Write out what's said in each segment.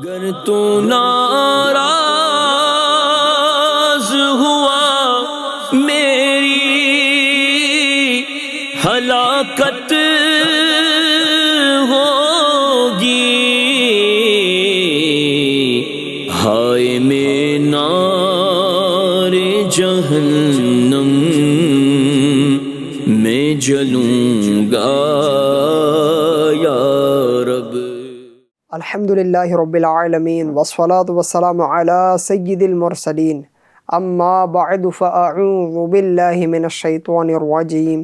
گر تو ناراض ہوا میری ہلاکت ہوگی، ہائے میں نار جہنم میں جلوں گا یا رب۔ الحمدللہ رب العالمین والصلاة والسلام علی سید المرسلین، اما بعد فاعوذ باللہ من الشیطان الرجیم،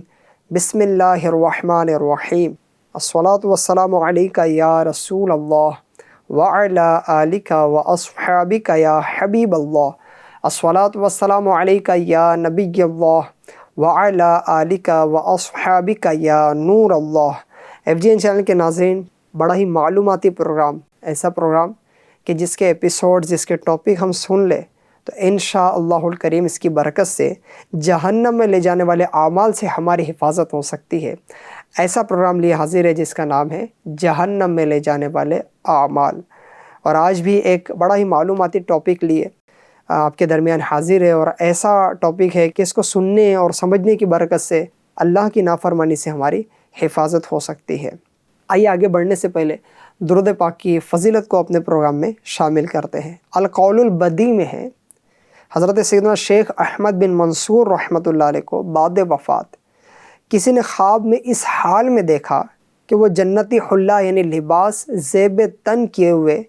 بسم اللہ الرحمن الرحیم۔ الصلاة والسلام علیک یا رسول اللہ وعلی آلک واصحابک یا حبیب اللہ، الصلاة والسلام علیک یا نبی اللہ وعلی آلک واصحابک یا نور اللہ۔ FGN چینل کے ناظرین، بڑا ہی معلوماتی پروگرام، ایسا پروگرام کہ جس کے ایپیسوڈ، جس کے ٹاپک ہم سن لیں تو انشاءاللہ الکریم اس کی برکت سے جہنم میں لے جانے والے اعمال سے ہماری حفاظت ہو سکتی ہے۔ ایسا پروگرام لیے حاضر ہے جس کا نام ہے جہنم میں لے جانے والے اعمال، اور آج بھی ایک بڑا ہی معلوماتی ٹاپک لیے آپ کے درمیان حاضر ہے، اور ایسا ٹاپک ہے کہ اس کو سننے اور سمجھنے کی برکت سے اللہ کی نافرمانی سے ہماری حفاظت ہو سکتی ہے۔ آئیے آگے بڑھنے سے پہلے درود پاک کی فضیلت کو اپنے پروگرام میں شامل کرتے ہیں۔ القول البدیع میں ہے، حضرت سیدنا شیخ احمد بن منصور رحمۃ اللہ علیہ کو بعد وفات کسی نے خواب میں اس حال میں دیکھا کہ وہ جنتی حلہ یعنی لباس زیب تن کیے ہوئے،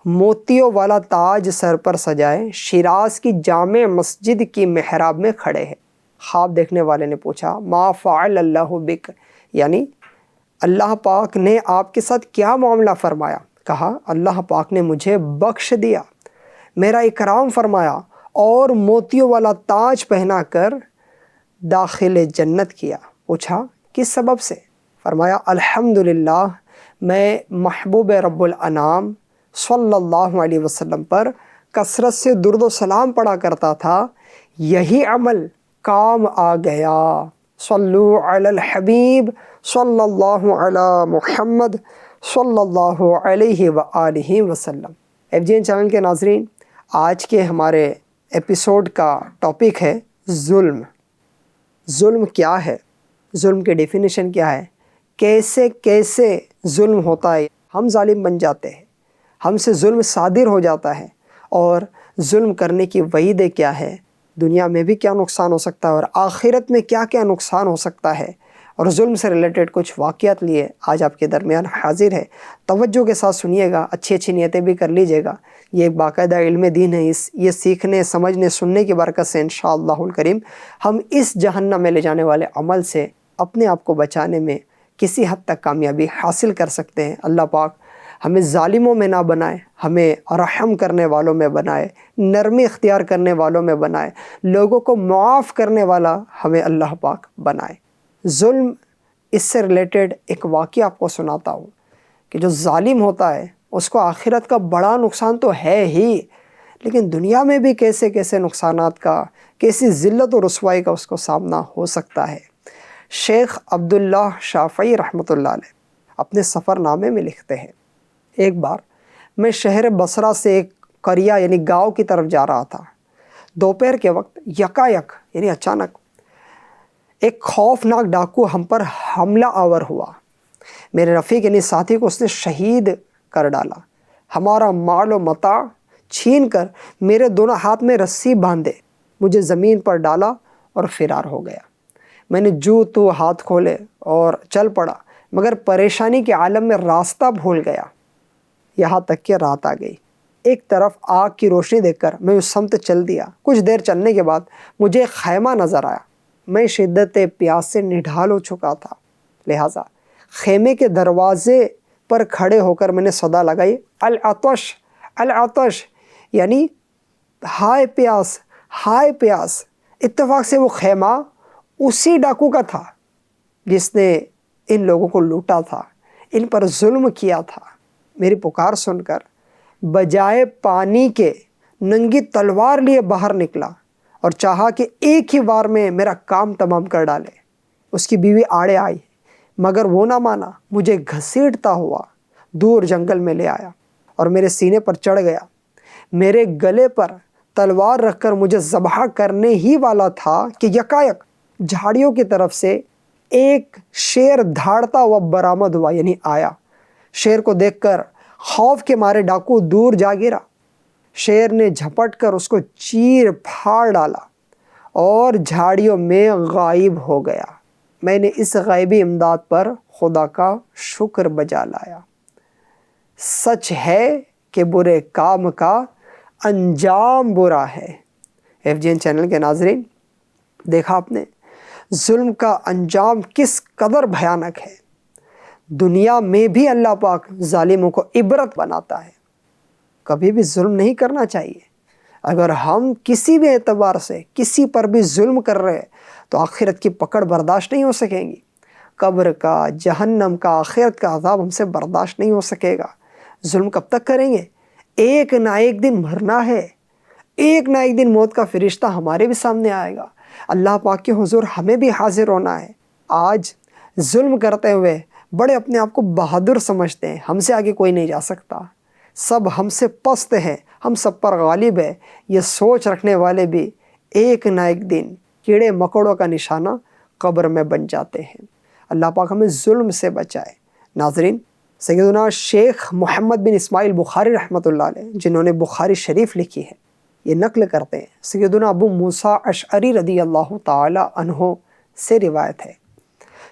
موتیوں والا تاج سر پر سجائے، شیراز کی جامع مسجد کی محراب میں کھڑے ہیں۔ خواب دیکھنے والے نے پوچھا ما فعل اللہ بک، یعنی اللہ پاک نے آپ کے ساتھ کیا معاملہ فرمایا؟ کہا اللہ پاک نے مجھے بخش دیا، میرا اکرام فرمایا اور موتیوں والا تاج پہنا کر داخل جنت کیا۔ پوچھا کس سبب سے؟ فرمایا الحمدللہ، میں محبوب رب الانام صلی اللہ علیہ وسلم پر کثرت سے درود و سلام پڑھا کرتا تھا، یہی عمل کام آ گیا۔ صلو علی الحبیب صلی اللہ علی محمد صلی اللہ علیہ وآلہ وسلم۔ FGN چینل کے ناظرین، آج کے ہمارے ایپیسوڈ کا ٹاپک ہے ظلم۔ ظلم کیا ہے؟ ظلم کی ڈیفینیشن کیا ہے؟ کیسے کیسے ظلم ہوتا ہے؟ ہم ظالم بن جاتے ہیں، ہم سے ظلم صادر ہو جاتا ہے، اور ظلم کرنے کی وعید کیا ہے؟ دنیا میں بھی کیا نقصان ہو سکتا ہے اور آخرت میں کیا کیا نقصان ہو سکتا ہے؟ اور ظلم سے ریلیٹڈ کچھ واقعات لیے آج آپ کے درمیان حاضر ہے۔ توجہ کے ساتھ سنیے گا، اچھی اچھی نیتیں بھی کر لیجیے گا۔ یہ ایک باقاعدہ علم دین ہے، یہ سیکھنے، سمجھنے، سننے کی برکت سے انشاءاللہ الکریم ہم اس جہنم میں لے جانے والے عمل سے اپنے آپ کو بچانے میں کسی حد تک کامیابی حاصل کر سکتے ہیں۔ اللہ پاک ہمیں ظالموں میں نہ بنائے، ہمیں رحم کرنے والوں میں بنائے، نرمی اختیار کرنے والوں میں بنائے، لوگوں کو معاف کرنے والا ہمیں اللہ پاک بنائے۔ ظلم، اس سے ریلیٹڈ ایک واقعہ آپ کو سناتا ہوں کہ جو ظالم ہوتا ہے اس کو آخرت کا بڑا نقصان تو ہے ہی، لیکن دنیا میں بھی کیسے کیسے نقصانات کا، کیسی ذلت و رسوائی کا اس کو سامنا ہو سکتا ہے۔ شیخ عبداللہ شافعی رحمۃ اللہ علیہ اپنے سفر نامے میں لکھتے ہیں، ایک بار میں شہر بصرہ سے ایک قریہ یعنی گاؤں کی طرف جا رہا تھا۔ دوپہر کے وقت یکایک یعنی اچانک ایک خوفناک ڈاکو ہم پر حملہ آور ہوا۔ میرے رفیق یعنی ساتھی کو اس نے شہید کر ڈالا، ہمارا مال و متاع چھین کر میرے دونوں ہاتھ میں رسی باندھے مجھے زمین پر ڈالا اور فرار ہو گیا۔ میں نے جو تو ہاتھ کھولے اور چل پڑا، مگر پریشانی کے عالم میں راستہ بھول گیا، یہاں تک کہ رات آ گئی۔ ایک طرف آگ کی روشنی دیکھ کر میں اس سمت چل دیا۔ کچھ دیر چلنے کے بعد مجھے ایک خیمہ نظر آیا۔ میں شدت پیاس سے نڈھال ہو چکا تھا، لہٰذا خیمے کے دروازے پر کھڑے ہو کر میں نے صدا لگائی العطش العطش، یعنی ہائے پیاس ہائے پیاس۔ اتفاق سے وہ خیمہ اسی ڈاکو کا تھا جس نے ان لوگوں کو لوٹا تھا، ان پر ظلم کیا تھا۔ میری پکار سن کر بجائے پانی کے ننگی تلوار لیے باہر نکلا اور چاہا کہ ایک ہی بار میں میرا کام تمام کر ڈالے۔ اس کی بیوی آڑے آئی، مگر وہ نہ مانا، مجھے گھسیٹتا ہوا دور جنگل میں لے آیا اور میرے سینے پر چڑھ گیا، میرے گلے پر تلوار رکھ کر مجھے ذبح کرنے ہی والا تھا کہ یکایک جھاڑیوں کی طرف سے ایک شیر دھاڑتا ہوا برآمد ہوا، یعنی آیا۔ شیر کو دیکھ کر خوف کے مارے ڈاکو دور جا گرا۔ شیر نے جھپٹ کر اس کو چیر پھاڑ ڈالا اور جھاڑیوں میں غائب ہو گیا۔ میں نے اس غیبی امداد پر خدا کا شکر بجا لایا۔ سچ ہے کہ برے کام کا انجام برا ہے۔ FGN چینل کے ناظرین، دیکھا آپ نے ظلم کا انجام کس قدر بھیانک ہے۔ دنیا میں بھی اللہ پاک ظالموں کو عبرت بناتا ہے۔ کبھی بھی ظلم نہیں کرنا چاہیے۔ اگر ہم کسی بھی اعتبار سے کسی پر بھی ظلم کر رہے ہیں تو آخرت کی پکڑ برداشت نہیں ہو سکیں گی۔ قبر کا، جہنم کا، آخرت کا عذاب ہم سے برداشت نہیں ہو سکے گا۔ ظلم کب تک کریں گے؟ ایک نہ ایک دن مرنا ہے، ایک نہ ایک دن موت کا فرشتہ ہمارے بھی سامنے آئے گا۔ اللہ پاک کے حضور ہمیں بھی حاضر ہونا ہے۔ آج ظلم کرتے ہوئے بڑے اپنے آپ کو بہادر سمجھتے ہیں، ہم سے آگے کوئی نہیں جا سکتا، سب ہم سے پست ہیں، ہم سب پر غالب ہے۔ یہ سوچ رکھنے والے بھی ایک نہ ایک دن کیڑے مکوڑوں کا نشانہ قبر میں بن جاتے ہیں۔ اللہ پاک ہمیں ظلم سے بچائے۔ ناظرین، سیدنا شیخ محمد بن اسماعیل بخاری رحمۃ اللہ علیہ، جنہوں نے بخاری شریف لکھی ہے، یہ نقل کرتے ہیں، سیدنا ابو موسیٰ اشعری رضی اللہ تعالی عنہ سے روایت ہے،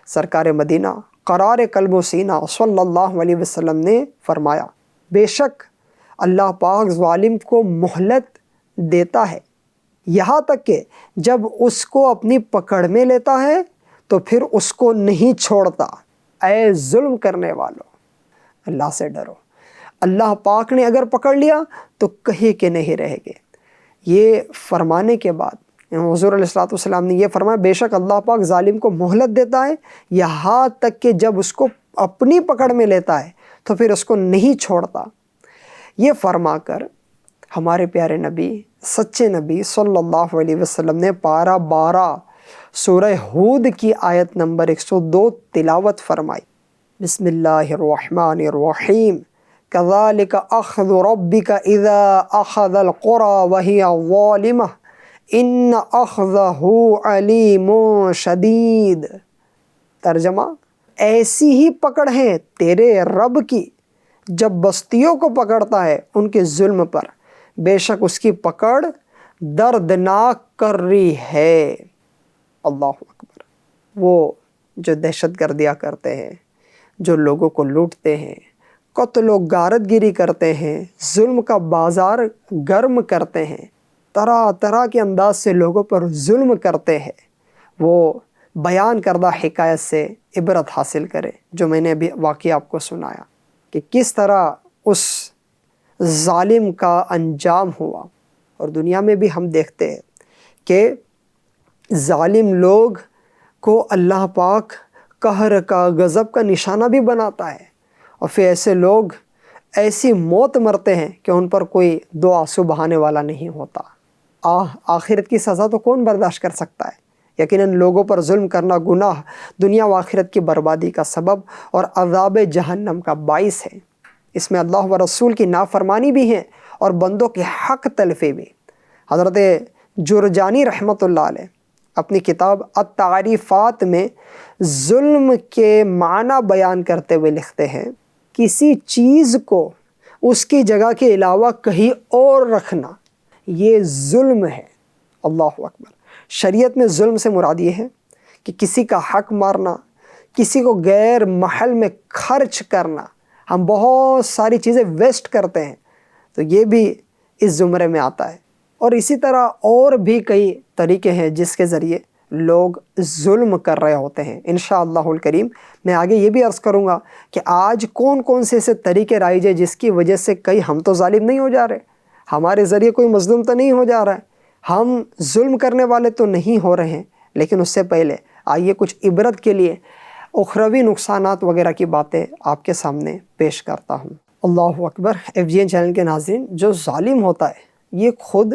سرکار مدینہ قرار قلب و سینہ صلی اللہ علیہ وسلم نے فرمایا، بے شک اللہ پاک ظالم کو مہلت دیتا ہے، یہاں تک کہ جب اس کو اپنی پکڑ میں لیتا ہے تو پھر اس کو نہیں چھوڑتا۔ اے ظلم کرنے والو، اللہ سے ڈرو۔ اللہ پاک نے اگر پکڑ لیا تو کہیں کے نہیں رہے گے۔ یہ فرمانے کے بعد حضور علیہ الصلوۃ والسلام نے یہ فرمایا، بے شک اللہ پاک ظالم کو مہلت دیتا ہے یہاں تک کہ جب اس کو اپنی پکڑ میں لیتا ہے تو پھر اس کو نہیں چھوڑتا۔ یہ فرما کر ہمارے پیارے نبی، سچے نبی صلی اللہ علیہ وسلم نے پارہ 12 سورہ ہود کی آیت نمبر 102 تلاوت فرمائی۔ بسم اللہ الرحمن الرحیم، کذالک اخذ ربک اذا اخذ القری وہی ظالمہ ان اخذہ علیم شدید۔ ترجمہ، ایسی ہی پکڑ ہے تیرے رب کی جب بستیوں کو پکڑتا ہے ان کے ظلم پر، بے شک اس کی پکڑ دردناک کر رہی ہے۔ اللہ اکبر۔ وہ جو دہشت گردیاں کرتے ہیں، جو لوگوں کو لوٹتے ہیں، قتل و غارت گیری کرتے ہیں، ظلم کا بازار گرم کرتے ہیں، طرح طرح کے انداز سے لوگوں پر ظلم کرتے ہیں، وہ بیان کردہ حکایت سے عبرت حاصل کرے، جو میں نے ابھی واقعہ آپ کو سنایا کہ کس طرح اس ظالم کا انجام ہوا۔ اور دنیا میں بھی ہم دیکھتے ہیں کہ ظالم لوگ کو اللہ پاک قہر کا، غضب کا نشانہ بھی بناتا ہے، اور پھر ایسے لوگ ایسی موت مرتے ہیں کہ ان پر کوئی دو آنسو بہانے والا نہیں ہوتا۔ آخرت کی سزا تو کون برداشت کر سکتا ہے؟ یقیناً لوگوں پر ظلم کرنا گناہ دنیا و آخرت کی بربادی کا سبب اور عذاب جہنم کا باعث ہے۔ اس میں اللہ و رسول کی نافرمانی بھی ہے اور بندوں کے حق تلفی بھی۔ حضرت جرجانی رحمۃ اللہ علیہ اپنی کتاب التعریفات میں ظلم کے معنی بیان کرتے ہوئے لکھتے ہیں، کسی چیز کو اس کی جگہ کے علاوہ کہیں اور رکھنا یہ ظلم ہے۔ اللہ اکبر۔ شریعت میں ظلم سے مراد یہ ہے کہ کسی کا حق مارنا، کسی کو غیر محل میں خرچ کرنا۔ ہم بہت ساری چیزیں ویسٹ کرتے ہیں تو یہ بھی اس زمرے میں آتا ہے، اور اسی طرح اور بھی کئی طریقے ہیں جس کے ذریعے لوگ ظلم کر رہے ہوتے ہیں۔ انشاءاللہ الکریم میں آگے یہ بھی عرض کروں گا کہ آج کون کون سے ایسے طریقے رائج ہیں جس کی وجہ سے کئی ہم تو ظالم نہیں ہو جا رہے، ہمارے ذریعے کوئی مظلوم تو نہیں ہو جا رہا ہے، ہم ظلم کرنے والے تو نہیں ہو رہے ہیں، لیکن اس سے پہلے آئیے کچھ عبرت کے لیے اخروی نقصانات وغیرہ کی باتیں آپ کے سامنے پیش کرتا ہوں۔ اللہ اکبر۔ FGN چینل کے ناظرین، جو ظالم ہوتا ہے یہ خود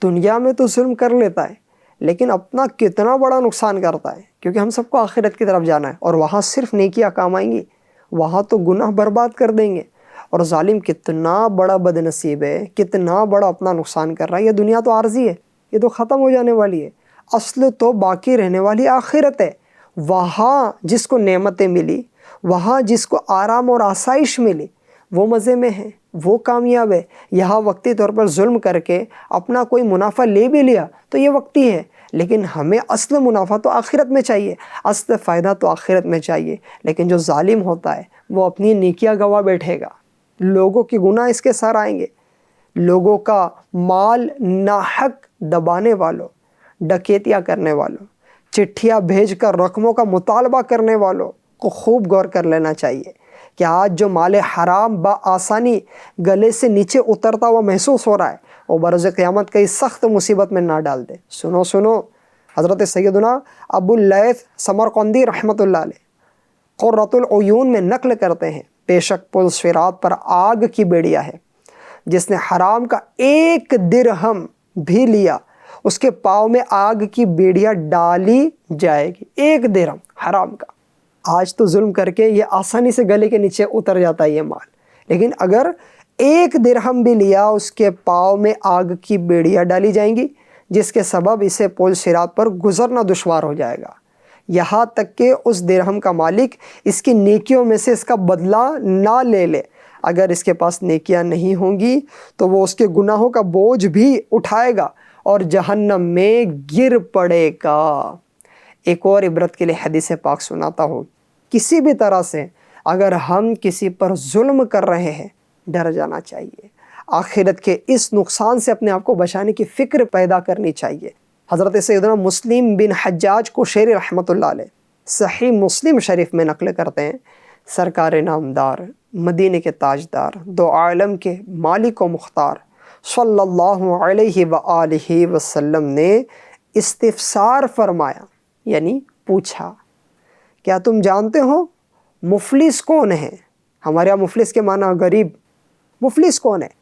دنیا میں تو ظلم کر لیتا ہے لیکن اپنا کتنا بڑا نقصان کرتا ہے، کیونکہ ہم سب کو آخرت کی طرف جانا ہے اور وہاں صرف نیکیاں کام آئیں گی، وہاں تو گناہ برباد کر دیں گے، اور ظالم کتنا بڑا بد نصیب ہے، کتنا بڑا اپنا نقصان کر رہا ہے۔ یہ دنیا تو عارضی ہے، یہ تو ختم ہو جانے والی ہے، اصل تو باقی رہنے والی آخرت ہے۔ وہاں جس کو نعمتیں ملی، وہاں جس کو آرام اور آسائش ملی، وہ مزے میں ہے، وہ کامیاب ہے۔ یہاں وقتی طور پر ظلم کر کے اپنا کوئی منافع لے بھی لیا تو یہ وقتی ہے، لیکن ہمیں اصل منافع تو آخرت میں چاہیے، اصل فائدہ تو آخرت میں چاہیے۔ لیکن جو ظالم ہوتا ہے وہ اپنی نیکیاں گوا بیٹھے گا، لوگوں کی گناہ اس کے سر آئیں گے، لوگوں کا مال ناحق دبانے والوں، ڈکیتیاں کرنے والوں، چٹھیاں بھیج کر رقموں کا مطالبہ کرنے والوں کو خوب غور کر لینا چاہیے کہ آج جو مال حرام بآسانی گلے سے نیچے اترتا ہوا محسوس ہو رہا ہے، وہ بروز قیامت کئی سخت مصیبت میں نہ ڈال دے۔ سنو، حضرت سیدنا ابو اللیث سمرقندی رحمۃ اللہ علیہ قرۃ العیون میں نقل کرتے ہیں، بے شک پل صراط پر آگ کی بیڑیا ہے، جس نے حرام کا ایک درہم بھی لیا اس کے پاؤں میں آگ کی بیڑیا ڈالی جائے گی۔ ایک درہم حرام کا، آج تو ظلم کر کے یہ آسانی سے گلے کے نیچے اتر جاتا ہے یہ مال، لیکن اگر ایک درہم بھی لیا اس کے پاؤں میں آگ کی بیڑیاں ڈالی جائیں گی، جس کے سبب اسے پل صراط پر گزرنا دشوار ہو جائے گا، یہاں تک کہ اس درہم کا مالک اس کی نیکیوں میں سے اس کا بدلہ نہ لے لے۔ اگر اس کے پاس نیکیاں نہیں ہوں گی تو وہ اس کے گناہوں کا بوجھ بھی اٹھائے گا اور جہنم میں گر پڑے گا۔ ایک اور عبرت کے لیے حدیث پاک سناتا ہوں، کسی بھی طرح سے اگر ہم کسی پر ظلم کر رہے ہیں ڈر جانا چاہیے، آخرت کے اس نقصان سے اپنے آپ کو بچانے کی فکر پیدا کرنی چاہیے۔ حضرت سیدنا مسلم بن حجاج قشیری رحمۃ اللہ علیہ صحیح مسلم شریف میں نقل کرتے ہیں، سرکار نامدار، مدینے کے تاجدار، دو عالم کے مالک و مختار صلی اللہ علیہ وآلہ وسلم نے استفسار فرمایا، یعنی پوچھا، کیا تم جانتے ہو مفلس کون ہے؟ ہمارے یہاں مفلس کے معنی غریب، مفلس کون ہے؟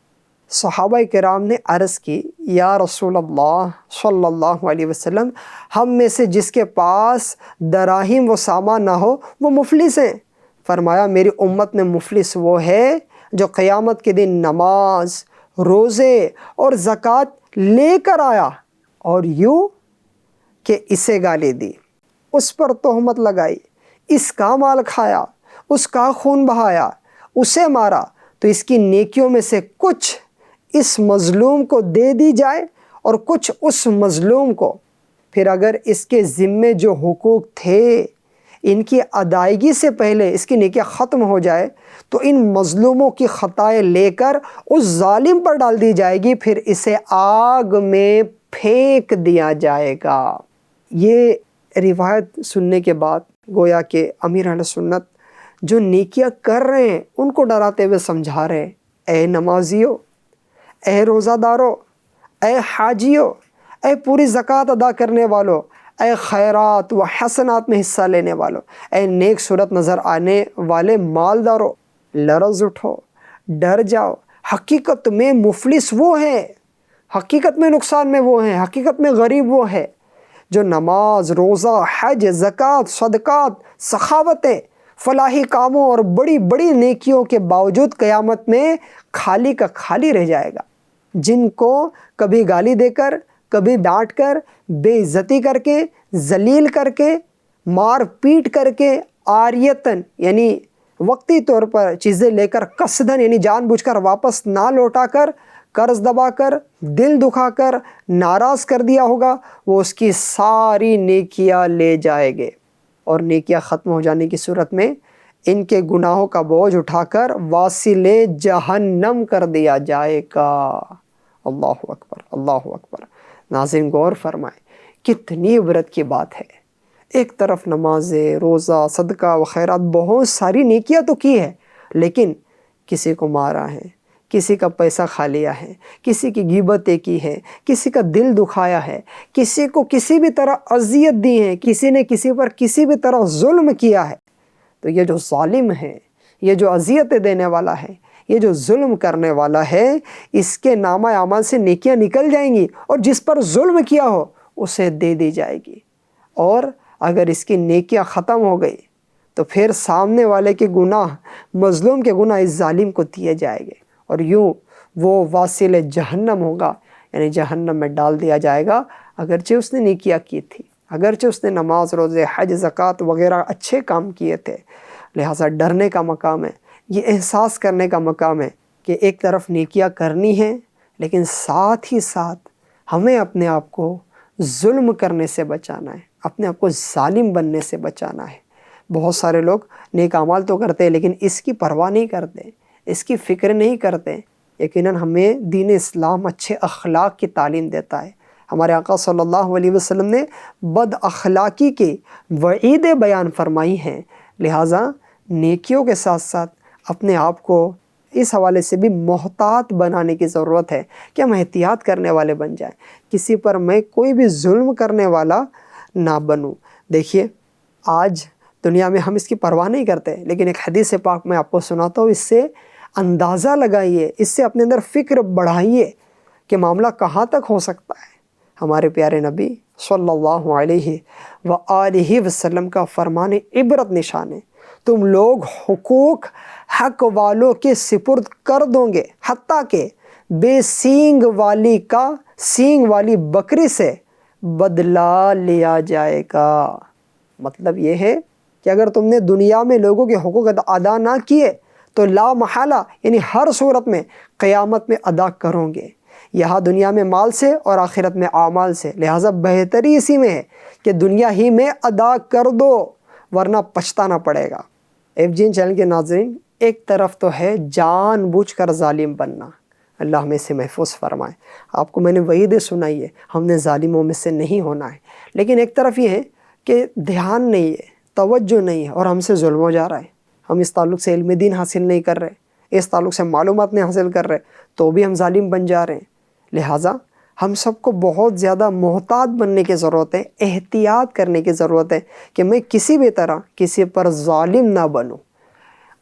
صحابہ کرام نے عرض کی، یا رسول اللہ صلی اللہ علیہ وسلم، ہم میں سے جس کے پاس دراہیم و سامان نہ ہو وہ مفلس ہیں۔ فرمایا، میری امت میں مفلس وہ ہے جو قیامت کے دن نماز، روزے اور زکوٰۃ لے کر آیا اور یوں کہ اسے گالی دی، اس پر تہمت لگائی، اس کا مال کھایا، اس کا خون بہایا، اسے مارا، تو اس کی نیکیوں میں سے کچھ اس مظلوم کو دے دی جائے اور کچھ اس مظلوم کو، پھر اگر اس کے ذمے جو حقوق تھے ان کی ادائیگی سے پہلے اس کی نیکیاں ختم ہو جائے تو ان مظلوموں کی خطائیں لے کر اس ظالم پر ڈال دی جائے گی، پھر اسے آگ میں پھینک دیا جائے گا۔ یہ روایت سننے کے بعد گویا کہ امیر اہل سنت جو نیکیاں کر رہے ہیں ان کو ڈراتے ہوئے سمجھا رہے ہیں، اے نمازیو، اے روزہ دارو، اے حاجیو، اے پوری زکوٰۃ ادا کرنے والو، اے خیرات و حسنات میں حصہ لینے والو، اے نیک صورت نظر آنے والے مالدارو، لرز اٹھو، ڈر جاؤ، حقیقت میں مفلس وہ ہے، حقیقت میں نقصان میں وہ ہیں، حقیقت میں غریب وہ ہے جو نماز، روزہ، حج، زکوٰۃ، صدقات، سخاوتیں، فلاحی کاموں اور بڑی بڑی نیکیوں کے باوجود قیامت میں خالی کا خالی رہ جائے گا، جن کو کبھی گالی دے کر، کبھی ڈانٹ کر، بے عزتی کر کے، ذلیل کر کے، مار پیٹ کر کے، عاریتاً یعنی وقتی طور پر چیزیں لے کر، قصداً یعنی جان بوجھ کر واپس نہ لوٹا کر، قرض دبا کر، دل دکھا کر، ناراض کر دیا ہوگا، وہ اس کی ساری نیکیاں لے جائے گے اور نیکیاں ختم ہو جانے کی صورت میں ان کے گناہوں کا بوجھ اٹھا کر واصل جہنم کر دیا جائے گا۔ اللہ اکبر، اللہ اکبر۔ ناظرین غور فرمائیں، کتنی عبرت کی بات ہے۔ ایک طرف نمازیں، روزہ، صدقہ و خیرات، بہت ساری نیکیاں تو کی ہے، لیکن کسی کو مارا ہے، کسی کا پیسہ کھا لیا ہے، کسی کی غیبتیں کی ہے، کسی کا دل دکھایا ہے، کسی کو کسی بھی طرح اذیت دی ہے، کسی نے کسی پر کسی بھی طرح ظلم کیا ہے، تو یہ جو ظالم ہے، یہ جو اذیتیں دینے والا ہے، یہ جو ظلم کرنے والا ہے، اس کے نامہ اعمال سے نیکیاں نکل جائیں گی اور جس پر ظلم کیا ہو اسے دے دی جائے گی، اور اگر اس کی نیکیاں ختم ہو گئی تو پھر سامنے والے کے گناہ، مظلوم کے گناہ اس ظالم کو دیے جائیں گے، اور یوں وہ واصل جہنم ہوگا، یعنی جہنم میں ڈال دیا جائے گا، اگرچہ اس نے نیکیاں کی تھی، اگرچہ اس نے نماز، روزے، حج، زکوٰۃ وغیرہ اچھے کام کیے تھے۔ لہٰذا ڈرنے کا مقام ہے، یہ احساس کرنے کا مقام ہے کہ ایک طرف نیکیاں کرنی ہیں، لیکن ساتھ ہی ساتھ ہمیں اپنے آپ کو ظلم کرنے سے بچانا ہے، اپنے آپ کو ظالم بننے سے بچانا ہے۔ بہت سارے لوگ نیک اعمال تو کرتے ہیں لیکن اس کی پرواہ نہیں کرتے، اس کی فکر نہیں کرتے۔ یقیناً ہمیں دین اسلام اچھے اخلاق کی تعلیم دیتا ہے۔ ہمارے آقا صلی اللہ علیہ وسلم نے بد اخلاقی کی وعیدیں بیان فرمائی ہیں، لہٰذا نیکیوں کے ساتھ ساتھ اپنے آپ کو اس حوالے سے بھی محتاط بنانے کی ضرورت ہے کہ ہم احتیاط کرنے والے بن جائیں، کسی پر میں کوئی بھی ظلم کرنے والا نہ بنوں۔ دیکھیے آج دنیا میں ہم اس کی پرواہ نہیں کرتے، لیکن ایک حدیث پاک میں آپ کو سناتا ہوں، اس سے اندازہ لگائیے، اس سے اپنے اندر فکر بڑھائیے کہ معاملہ کہاں تک ہو سکتا ہے۔ ہمارے پیارے نبی صلی اللہ علیہ وآلہ وسلم کا فرمان عبرت نشان ہے، تم لوگ حقوق حق والوں کے سپرد کر دو گے، حتیٰ کہ بے سینگ والی کا سینگ والی بکری سے بدلہ لیا جائے گا۔ مطلب یہ ہے کہ اگر تم نے دنیا میں لوگوں کے حقوق ادا نہ کیے تو لا محالہ یعنی ہر صورت میں قیامت میں ادا کرو گے، یہاں دنیا میں مال سے اور آخرت میں اعمال سے۔ لہٰذا بہتری اسی میں ہے کہ دنیا ہی میں ادا کر دو، ورنہ پچھتانا پڑے گا۔ FGN چینل کے ناظرین، ایک طرف تو ہے جان بوجھ کر ظالم بننا، اللہ ہمیں سے محفوظ فرمائے۔ آپ کو میں نے وعیدیں سنائی ہے، ہم نے ظالموں میں سے نہیں ہونا ہے، لیکن ایک طرف یہ ہے کہ دھیان نہیں ہے، توجہ نہیں ہے، اور ہم سے ظلم ہو جا رہا ہے۔ ہم اس تعلق سے علم دین حاصل نہیں کر رہے، اس تعلق سے معلومات نہیں حاصل کر رہے، تو بھی ہم ظالم بن جا رہے ہیں۔ لہٰذا ہم سب کو بہت زیادہ محتاط بننے کی ضرورت ہے، احتیاط کرنے کی ضرورت ہے کہ میں کسی بھی طرح کسی پر ظالم نہ بنوں۔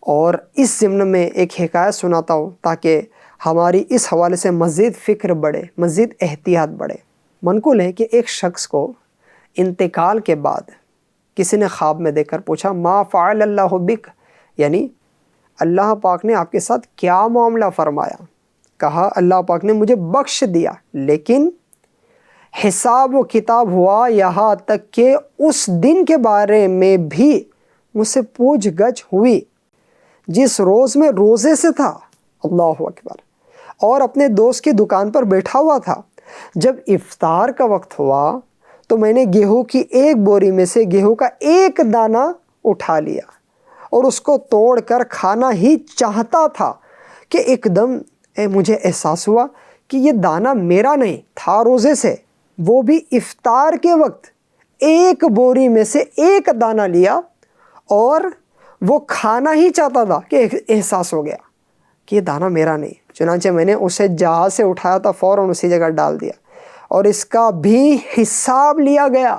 اور اس ضمن میں ایک حکایت سناتا ہوں تاکہ ہماری اس حوالے سے مزید فکر بڑھے، مزید احتیاط بڑھے۔ منقول ہے کہ ایک شخص کو انتقال کے بعد کسی نے خواب میں دیکھ کر پوچھا، ما فعل اللہ بک، یعنی اللہ پاک نے آپ کے ساتھ کیا معاملہ فرمایا؟ کہا اللہ پاک نے مجھے بخش دیا، لیکن حساب و کتاب ہوا، یہاں تک کہ اس دن کے بارے میں بھی مجھ سے پوچھ گچھ ہوئی جس روز میں روزے سے تھا، اللہ اکبر، اور اپنے دوست کی دکان پر بیٹھا ہوا تھا۔ جب افطار کا وقت ہوا تو میں نے گیہوں کی ایک بوری میں سے گیہوں کا ایک دانہ اٹھا لیا اور اس کو توڑ کر کھانا ہی چاہتا تھا کہ ایک دم مجھے احساس ہوا کہ یہ دانہ میرا نہیں تھا، روزے سے، وہ بھی افطار کے وقت ایک بوری میں سے ایک دانہ لیا اور وہ کھانا ہی چاہتا تھا کہ احساس ہو گیا کہ یہ دانہ میرا نہیں۔ چنانچہ میں نے اسے جہاز سے اٹھایا تھا، فوراً اسی جگہ ڈال دیا اور اس کا بھی حساب لیا گیا،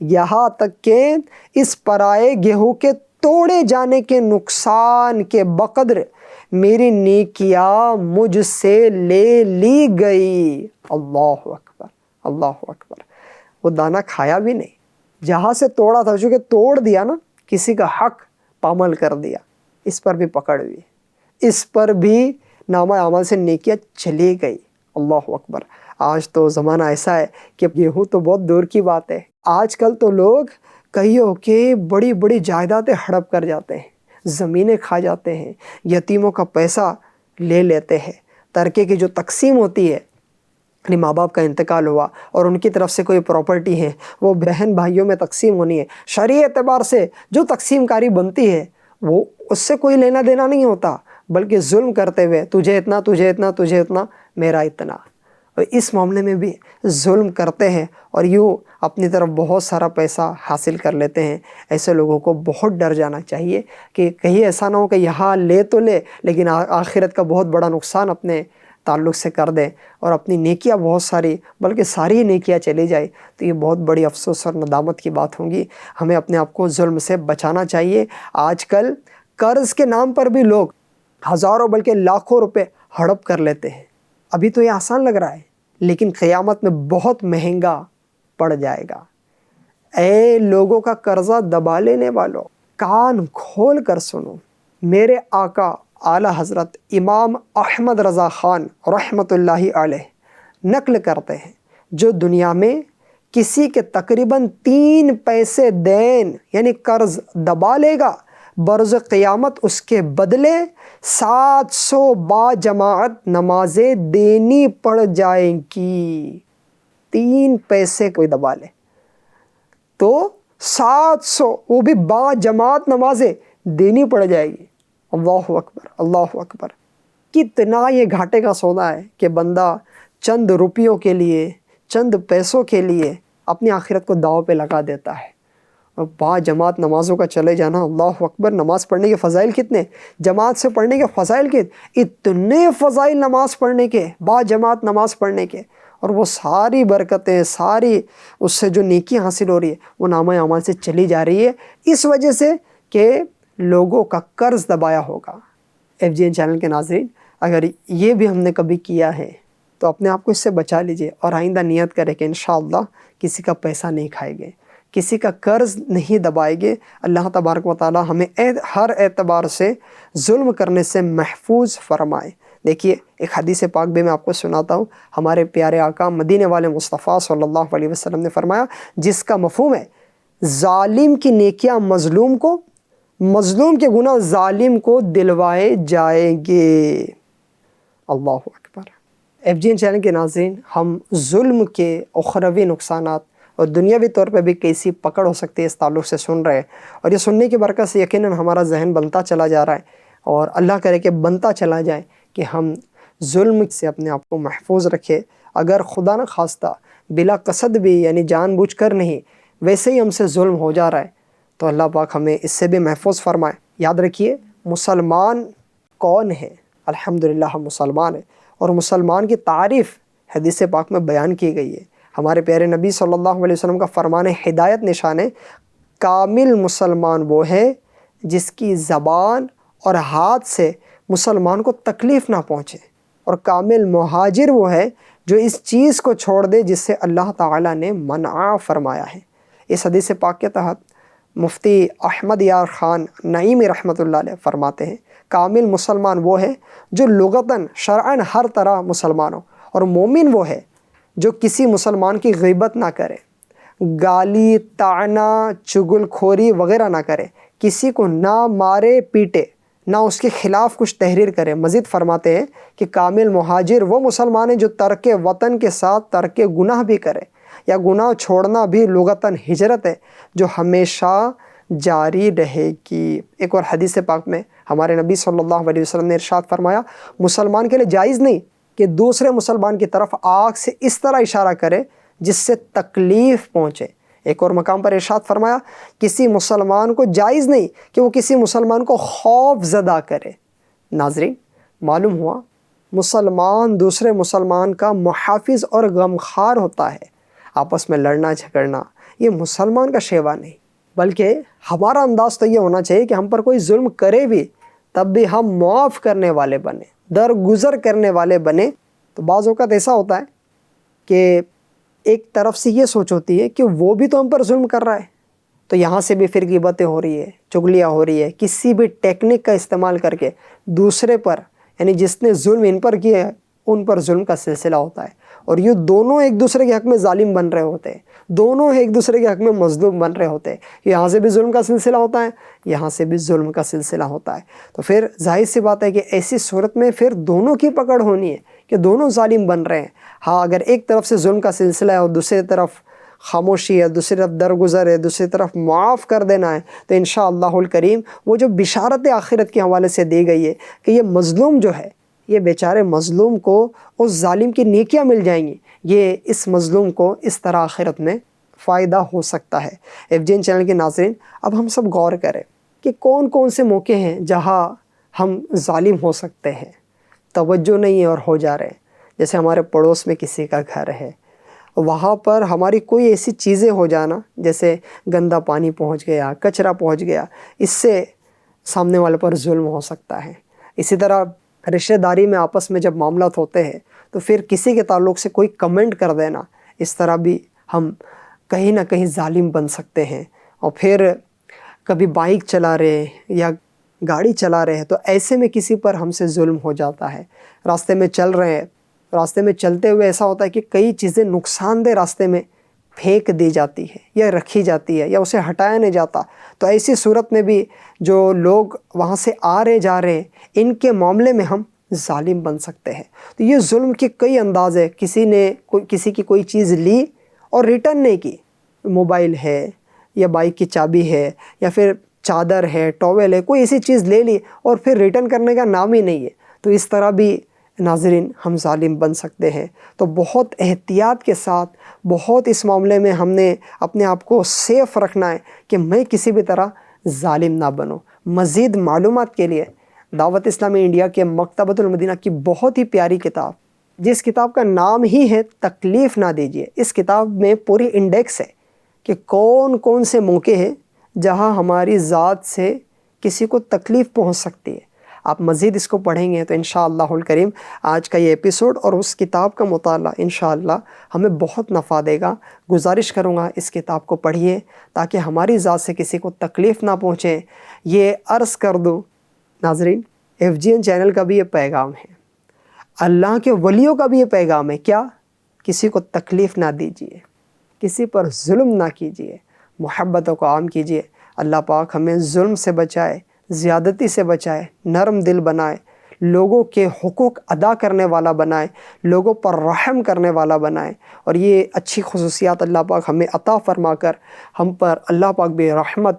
یہاں تک کہ اس پرائے گیہوں کے توڑے جانے کے نقصان کے بقدر میری نیکیاں مجھ سے لے لی گئی۔ اللہ اکبر، اللہ اکبر۔ وہ دانہ کھایا بھی نہیں، جہاں سے توڑا تھا، چونکہ توڑ دیا نا، کسی کا حق پامال کر دیا، اس پر بھی پکڑ ہوئی، اس پر بھی نامہ اعمال سے نیکیاں چلی گئی۔ اللہ اکبر۔ آج تو زمانہ ایسا ہے کہ گیہوں تو بہت دور کی بات ہے، آج کل تو لوگ کئیوں کے بڑی بڑی جائیدادیں ہڑپ کر جاتے ہیں، زمینیں کھا جاتے ہیں، یتیموں کا پیسہ لے لیتے ہیں۔ ترکے کی جو تقسیم ہوتی ہے، یعنی ماں باپ کا انتقال ہوا اور ان کی طرف سے کوئی پراپرٹی ہے، وہ بہن بھائیوں میں تقسیم ہونی ہے، شرعی اعتبار سے جو تقسیم کاری بنتی ہے وہ اس سے کوئی لینا دینا نہیں ہوتا، بلکہ ظلم کرتے ہوئے تجھے اتنا، تجھے اتنا، تجھے اتنا، میرا اتنا، اور اس معاملے میں بھی ظلم کرتے ہیں اور یوں اپنی طرف بہت سارا پیسہ حاصل کر لیتے ہیں۔ ایسے لوگوں کو بہت ڈر جانا چاہیے کہ کہیں ایسا نہ ہو کہ یہاں لے تو لے لیکن آخرت کا بہت بڑا نقصان اپنے تعلق سے کر دیں اور اپنی نیکیاں بہت ساری، بلکہ ساری نیکیاں چلی جائے، تو یہ بہت بڑی افسوس اور ندامت کی بات ہوگی۔ ہمیں اپنے آپ کو ظلم سے بچانا چاہیے۔ آج کل قرض کے نام پر بھی لوگ ہزاروں بلکہ لاکھوں روپے ہڑپ کر لیتے ہیں۔ ابھی تو یہ آسان لگ رہا ہے لیکن قیامت میں بہت مہنگا پڑ جائے گا۔ اے لوگوں کا قرضہ دبا لینے والوں، کان کھول کر سنو، میرے آقا اعلیٰ حضرت امام احمد رضا خان رحمۃ اللہ علیہ نقل کرتے ہیں، جو دنیا میں کسی کے تقریباً 3 پیسے دین یعنی قرض دبا لے گا، برز قیامت اس کے بدلے 700 با جماعت نمازیں دینی پڑ جائیں گی۔ 3 پیسے کوئی دبا لے تو 700 وہ بھی با جماعت نمازیں دینی پڑ جائے گی۔ اللہ اکبر، اللہ اکبر۔ کتنا یہ گھاٹے کا سودا ہے کہ بندہ چند روپیوں کے لیے، چند پیسوں کے لیے اپنی آخرت کو داؤ پہ لگا دیتا ہے۔ اور با جماعت نمازوں کا چلے جانا، اللہ اکبر۔ نماز پڑھنے کے فضائل کتنے، جماعت سے پڑھنے کے فضائل کتنے، اتنے فضائل نماز پڑھنے کے، با جماعت نماز پڑھنے کے، اور وہ ساری برکتیں، ساری اس سے جو نیکی حاصل ہو رہی ہے وہ نامہ اعمال سے چلی جا رہی ہے، اس وجہ سے کہ لوگوں کا قرض دبایا ہوگا۔ FGN چینل کے ناظرین، اگر یہ بھی ہم نے کبھی کیا ہے تو اپنے آپ کو اس سے بچا لیجئے، اور آئندہ نیت کریں کہ انشاءاللہ کسی کا پیسہ نہیں کھائیں گے، کسی کا قرض نہیں دبائیں گے۔ اللہ تبارک و تعالی ہمیں ہر اعتبار سے ظلم کرنے سے محفوظ فرمائے۔ دیکھیے ایک حدیث پاک بھی میں آپ کو سناتا ہوں۔ ہمارے پیارے آقا مدینے والے مصطفیٰ صلی اللہ علیہ وسلم نے فرمایا، جس کا مفہوم ہے ظالم کی نیکیاں مظلوم کو، مظلوم کے گناہ ظالم کو دلوائے جائیں گے۔ اللہ اکبر۔ FGN چینل کے ناظرین، ہم ظلم کے اخروی نقصانات اور دنیاوی طور پہ بھی کیسی پکڑ ہو سکتی ہے اس تعلق سے سن رہے ہیں، اور یہ سننے کی برکت سے یقیناً ہمارا ذہن بنتا چلا جا رہا ہے، اور اللہ کرے کہ بنتا چلا جائے کہ ہم ظلم سے اپنے آپ کو محفوظ رکھے۔ اگر خدا نہ خواستہ بلا قصد بھی یعنی جان بوجھ کر نہیں، ویسے ہی ہم سے ظلم ہو جا رہا ہے تو اللہ پاک ہمیں اس سے بھی محفوظ فرمائے۔ یاد رکھیے مسلمان کون ہے؟ الحمدللہ ہم مسلمان ہیں، اور مسلمان کی تعریف حدیث پاک میں بیان کی گئی ہے۔ ہمارے پیارے نبی صلی اللہ علیہ وسلم کا فرمان ہدایت نشان ہے، کامل مسلمان وہ ہے جس کی زبان اور ہاتھ سے مسلمان کو تکلیف نہ پہنچے، اور کامل مہاجر وہ ہے جو اس چیز کو چھوڑ دے جس سے اللہ تعالیٰ نے منع فرمایا ہے۔ اس حدیث پاک کے تحت مفتی احمد یار خان نعیمی رحمۃ اللہ علیہ فرماتے ہیں، کامل مسلمان وہ ہے جو لغتاً شرعاً ہر طرح مسلمان ہو، اور مومن وہ ہے جو کسی مسلمان کی غیبت نہ کرے، گالی طعنہ چغل خوری وغیرہ نہ کرے، کسی کو نہ مارے پیٹے، نہ اس کے خلاف کچھ تحریر کرے۔ مزید فرماتے ہیں کہ کامل مہاجر وہ مسلمان ہے جو ترک وطن کے ساتھ ترک گناہ بھی کرے، یا گناہ چھوڑنا بھی لغتاً ہجرت ہے جو ہمیشہ جاری رہے گی۔ ایک اور حدیث پاک میں ہمارے نبی صلی اللہ علیہ وسلم نے ارشاد فرمایا، مسلمان کے لیے جائز نہیں کہ دوسرے مسلمان کی طرف آنکھ سے اس طرح اشارہ کرے جس سے تکلیف پہنچے۔ ایک اور مقام پر ارشاد فرمایا، کسی مسلمان کو جائز نہیں کہ وہ کسی مسلمان کو خوف زدہ کرے۔ ناظرین، معلوم ہوا مسلمان دوسرے مسلمان کا محافظ اور غمخوار ہوتا ہے۔ آپس میں لڑنا جھگڑنا یہ مسلمان کا شیوا نہیں، بلکہ ہمارا انداز تو یہ ہونا چاہیے کہ ہم پر کوئی ظلم کرے بھی تب بھی ہم معاف کرنے والے بنے، درگزر کرنے والے بنے۔ تو بعض اوقات ایسا ہوتا ہے کہ ایک طرف سے یہ سوچ ہوتی ہے کہ وہ بھی تو ہم پر ظلم کر رہا ہے، تو یہاں سے بھی پھر غیبتیں ہو رہی ہے، چغلیاں ہو رہی ہے، کسی بھی ٹیکنک کا استعمال کر کے دوسرے پر یعنی جس نے ظلم ان پر کیا ہے ان پر ظلم کا سلسلہ ہوتا ہے، اور یہ دونوں ایک دوسرے کے حق میں ظالم بن رہے ہوتے ہیں، دونوں ایک دوسرے کے حق میں مظلوم بن رہے ہوتے ہیں۔ یہاں سے بھی ظلم کا سلسلہ ہوتا ہے، یہاں سے بھی ظلم کا سلسلہ ہوتا ہے۔ تو پھر ظاہر سی بات ہے کہ ایسی صورت میں پھر دونوں کی پکڑ ہونی ہے کہ دونوں ظالم بن رہے ہیں۔ ہاں اگر ایک طرف سے ظلم کا سلسلہ ہے اور دوسری طرف خاموشی ہے، دوسری طرف درگزر ہے، دوسری طرف معاف کر دینا ہے، تو انشاءاللہ الکریم وہ جو بشارت آخرت کے حوالے سے دی گئی ہے کہ یہ مظلوم جو ہے، یہ بیچارے مظلوم کو اس ظالم کی نیکیاں مل جائیں گی، یہ اس مظلوم کو اس طرح آخرت میں فائدہ ہو سکتا ہے۔ FGN چینل کے ناظرین، اب ہم سب غور کریں کہ کون کون سے موقع ہیں جہاں ہم ظالم ہو سکتے ہیں، توجہ نہیں ہے اور ہو جا رہے ہیں۔ جیسے ہمارے پڑوس میں کسی کا گھر ہے، وہاں پر ہماری کوئی ایسی چیزیں ہو جانا، جیسے گندا پانی پہنچ گیا، کچرا پہنچ گیا، اس سے سامنے والے پر ظلم ہو سکتا ہے۔ اسی طرح رشتہ داری میں آپس میں جب معاملات ہوتے ہیں تو پھر کسی کے تعلق سے کوئی کمنٹ کر دینا، اس طرح بھی ہم کہیں نہ کہیں ظالم بن سکتے ہیں۔ اور پھر کبھی بائک چلا رہے ہیں یا گاڑی چلا رہے ہیں تو ایسے میں کسی پر ہم سے ظلم ہو جاتا ہے. راستے میں چل رہے ہیں، راستے میں چلتے ہوئے ایسا ہوتا ہے کہ کئی چیزیں نقصان دہ راستے میں پھینک دی جاتی ہے یا رکھی جاتی ہے یا اسے ہٹایا نہیں جاتا. تو ایسی صورت میں بھی جو لوگ وہاں سے آ رہے جا رہے ہیں ان کے معاملے میں ہم ظالم بن سکتے ہیں. تو یہ ظلم کے کئی انداز ہے. کسی کی کوئی چیز لی اور ریٹرن نہیں کی، موبائل ہے یا بائک کی چابی ہے یا پھر چادر ہے، ٹاول ہے، کوئی ایسی چیز لے لی اور پھر ریٹرن کرنے کا نام ہی نہیں ہے، تو اس طرح بھی ناظرین ہم ظالم بن سکتے ہیں. تو بہت احتیاط کے ساتھ، بہت اس معاملے میں ہم نے اپنے آپ کو سیف رکھنا ہے کہ میں کسی بھی طرح ظالم نہ بنوں. مزید معلومات کے لیے دعوت اسلامی انڈیا کے مکتبۃ المدینہ کی بہت ہی پیاری کتاب، جس کتاب کا نام ہی ہے تکلیف نہ دیجیے، اس کتاب میں پوری انڈیکس ہے کہ کون کون سے موقع ہیں جہاں ہماری ذات سے کسی کو تکلیف پہنچ سکتی ہے. آپ مزید اس کو پڑھیں گے تو انشاءاللہ الکریم آج کا یہ ایپیسوڈ اور اس کتاب کا مطالعہ انشاءاللہ ہمیں بہت نفع دے گا. گزارش کروں گا اس کتاب کو پڑھیے تاکہ ہماری ذات سے کسی کو تکلیف نہ پہنچے. یہ عرض کر دوں ناظرین، FGN چینل کا بھی یہ پیغام ہے، اللہ کے ولیوں کا بھی یہ پیغام ہے. کیا؟ کسی کو تکلیف نہ دیجیے، کسی پر ظلم نہ کیجیے، محبتوں کو عام کیجیے. اللہ پاک ہمیں ظلم سے بچائے، زیادتی سے بچائے، نرم دل بنائے، لوگوں کے حقوق ادا کرنے والا بنائے، لوگوں پر رحم کرنے والا بنائے. اور یہ اچھی خصوصیات اللہ پاک ہمیں عطا فرما کر ہم پر اللہ پاک بھی رحمت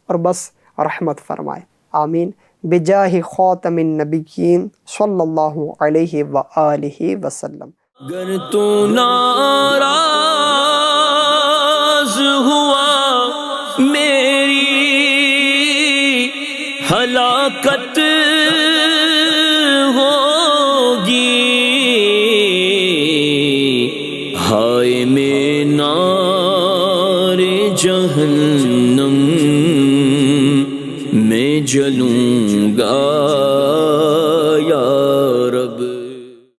اور بس رحمت فرمائے. آمین. بجاہ خاتم النبیین صلی اللہ علیہ وآلہ وسلم. گر تو ناراض ہوا میری ہلاکت ہوگی، ہائے میں نار جہنم میں جلوں گا.